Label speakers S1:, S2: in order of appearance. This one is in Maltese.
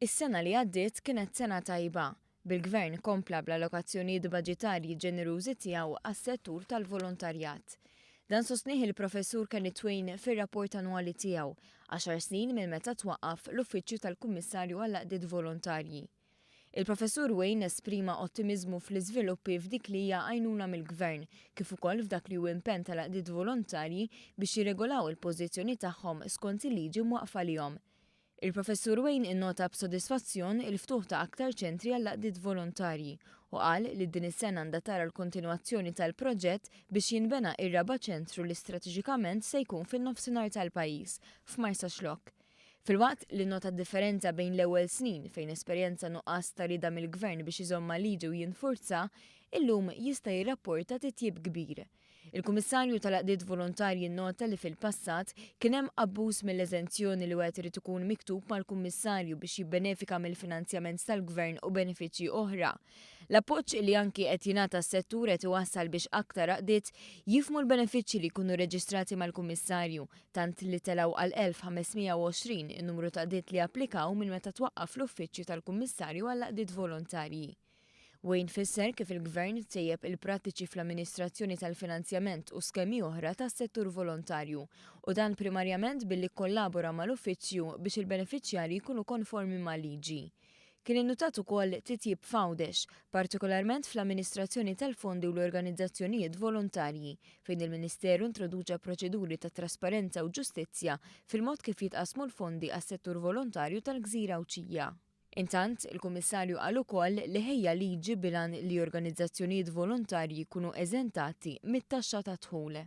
S1: Is-sena li għaddiet kienet sena tajba. Bil-Gvern kompla bl-allokazzjonijiet baġitarji ġenerużi tiegħu għas-settur tal-volontarjat. Dan sostnieħ il-professur Kenny Twain fir-rapport annwali tiegħu 10 snin minn meta twaqqaf l-Uffiċċju tal-Kummissarju għall-Għaqdiet Volontarji. Il-professur Wayne esprima ottimizmu fl-iżviluppi f'dik li hija għajnuna mill-Gvern kif ukoll f'dak li hu impenn tal-għaqdiet volontarji biex jirregolaw il-pożizzjoni tagħhom skont il-liġi mwaqfa lihom. Il-professur Wayne innota b'sodisfazzjon il-ftuħ ta' aktar ċentri għall-għaqdiet volontarji u qal li din is-sena għandha tara l-kontinwazzjoni tal-proġett biex jinbena ir-raba' ċentru li strateġikament se jkun fin-nofsinhar tal-pajjiż f'Marsa Xlokk. Filwaqt li nota differenza bejn l-ewwel snin fejn esperjenza nuqqas ta' rieda mill-Gvern biex iżomma liġi u jinfurza, illum jista' jirrapporta titjib kbir. Il-Kummissarju tal-Għaqdiet Volontarji nnota li fil-passat kien hemm abbuż mill-eżenzjoni li wieħed irid ikun miktub mal-Kummissarju biex jibbenefika mill-finanzjament tal-Gvern u benefiċċji oħra. L-appoġġ li anki qed jingħata s-settur qed iwassal biex aktar għaqdiet jifhmu l-benefiċċji li jkunu reġistrati mal-Kummissarju tant li telgħu għal 1520 in-numru ta' qdiet li applikaw minn meta twaqqaf l-Uffiċċju tal-Kummissarju għall-Għaqdiet Volontarji. Wayne fisser kif il-Gvern tejjeb il-prattiċi fl-amministrazzjoni tal-finanzjament u skemi oħra tas-settur volontarju u dan primarjament billi kollabora mal-uffiċċju biex il-benefiċjarji jkunu konformi mal-liġi. Kien innutat ukoll titjib fawdex, partikolarment fl-amministrazzjoni tal-fondi u l-organizzazzjonijiet volontarji, fejn il-Ministeru introduċa proċeduri ta' trasparenza u ġustizzja fil-mod kif jitqasmu l-fondi għas-settur volontarju tal-Gżira Awċija. Intant, il-Kummissarju qal ukoll li ħejja liġi bilan li organizzazzjonijiet volontarji jkunu eżentati mit-taxxa ta' dħul.